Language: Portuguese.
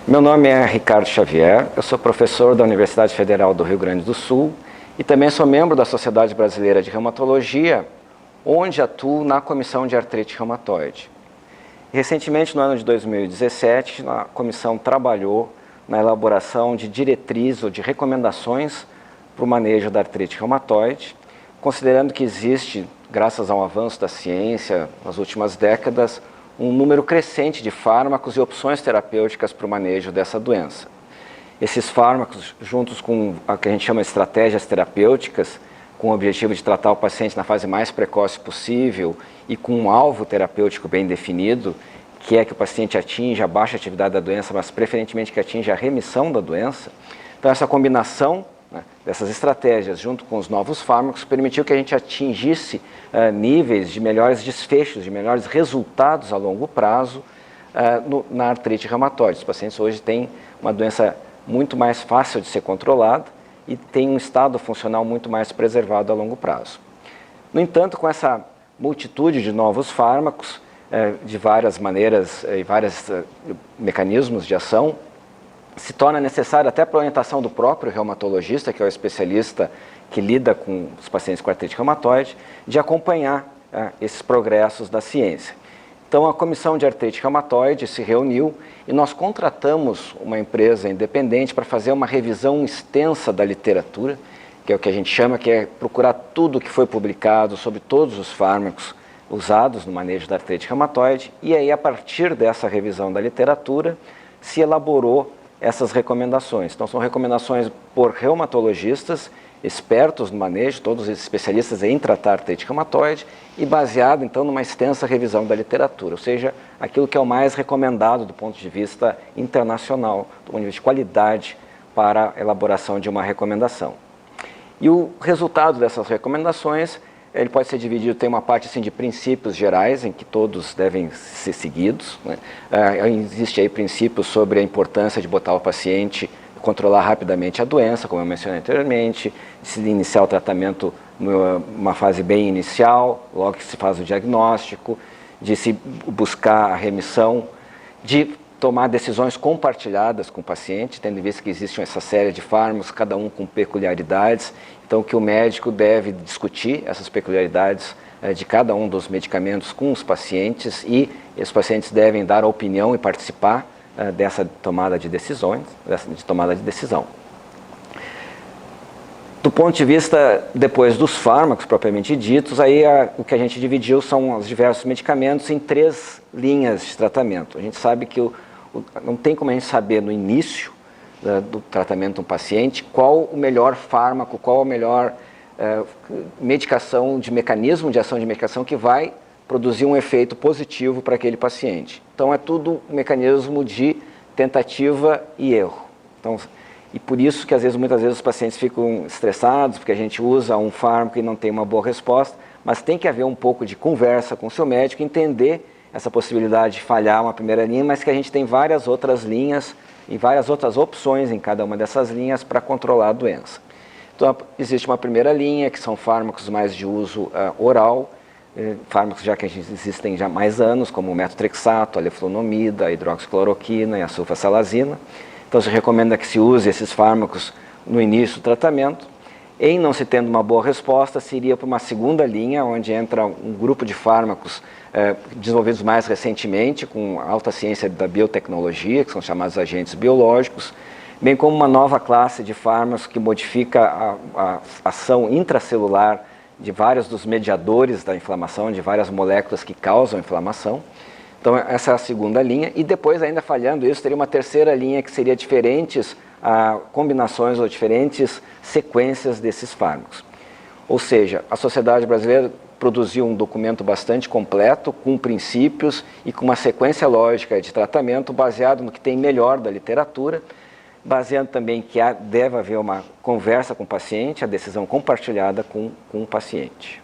Meu nome é Ricardo Xavier, eu sou professor da Universidade Federal do Rio Grande do Sul e também sou membro da Sociedade Brasileira de Reumatologia, onde atuo na Comissão de Artrite Reumatoide. Recentemente, no ano de 2017, a comissão trabalhou na elaboração de diretrizes ou de recomendações para o manejo da artrite reumatoide, considerando que existe, graças ao avanço da ciência nas últimas décadas, um número crescente de fármacos e opções terapêuticas para o manejo dessa doença. Esses fármacos, juntos com o que a gente chama de estratégias terapêuticas, com o objetivo de tratar o paciente na fase mais precoce possível e com um alvo terapêutico bem definido, que é que o paciente atinja a baixa atividade da doença, mas preferentemente que atinja a remissão da doença. Então, essa combinação dessas estratégias, junto com os novos fármacos, permitiu que a gente atingisse níveis de melhores desfechos, de melhores resultados a longo prazo na artrite reumatoide. Os pacientes hoje têm uma doença muito mais fácil de ser controlada e tem um estado funcional muito mais preservado a longo prazo. No entanto, com essa multitude de novos fármacos, de várias maneiras e vários mecanismos de ação, se torna necessário, até para a orientação do próprio reumatologista, que é o especialista que lida com os pacientes com artrite reumatoide, de acompanhar esses progressos da ciência. Então, a Comissão de Artrite Reumatoide se reuniu e nós contratamos uma empresa independente para fazer uma revisão extensa da literatura, que é o que a gente chama, que é procurar tudo que foi publicado sobre todos os fármacos usados no manejo da artrite reumatoide, e aí, a partir dessa revisão da literatura, se elaborou essas recomendações. Então, são recomendações por reumatologistas, expertos no manejo, todos os especialistas em tratar artrite reumatoide, e baseado, então, numa extensa revisão da literatura, ou seja, aquilo que é o mais recomendado do ponto de vista internacional, do ponto de vista de qualidade para a elaboração de uma recomendação. E o resultado dessas recomendações, ele pode ser dividido, tem uma parte assim, de princípios gerais, em que todos devem ser seguidos, né? Existe aí princípios sobre a importância de botar o paciente, controlar rapidamente a doença, como eu mencionei anteriormente, de se iniciar o tratamento numa fase bem inicial, logo que se faz o diagnóstico, de se buscar a remissão, de tomar decisões compartilhadas com o paciente, tendo em vista que existe essa série de fármacos, cada um com peculiaridades, então que o médico deve discutir essas peculiaridades de cada um dos medicamentos com os pacientes, e esses pacientes devem dar a opinião e participar dessa tomada de decisão. Do ponto de vista, depois dos fármacos propriamente ditos, aí o que a gente dividiu são os diversos medicamentos em 3 linhas de tratamento. A gente sabe que não tem como a gente saber no início do tratamento de um paciente qual o melhor fármaco, qual a melhor medicação, de mecanismo de ação de medicação que vai produzir um efeito positivo para aquele paciente. Então, é tudo um mecanismo de tentativa e erro. Então, e por isso que muitas vezes os pacientes ficam estressados, porque a gente usa um fármaco e não tem uma boa resposta, mas tem que haver um pouco de conversa com o seu médico, entender essa possibilidade de falhar uma primeira linha, mas que a gente tem várias outras linhas e várias outras opções em cada uma dessas linhas para controlar a doença. Então, existe uma primeira linha, que são fármacos mais de uso oral, fármacos já que existem já há mais anos, como o metotrexato, a leflunomida, a hidroxicloroquina e a sulfasalazina. Então, se recomenda que se use esses fármacos no início do tratamento. Em não se tendo uma boa resposta, se iria para uma segunda linha, onde entra um grupo de fármacos desenvolvidos mais recentemente, com alta ciência da biotecnologia, que são chamados agentes biológicos, bem como uma nova classe de fármacos que modifica a ação intracelular de vários dos mediadores da inflamação, de várias moléculas que causam inflamação. Então, essa é a segunda linha, e depois, ainda falhando isso, teria uma terceira linha que seria diferentes combinações ou diferentes sequências desses fármacos. Ou seja, a Sociedade Brasileira produziu um documento bastante completo, com princípios e com uma sequência lógica de tratamento baseado no que tem melhor da literatura, baseando também que deve haver uma conversa com o paciente, a decisão compartilhada com o paciente.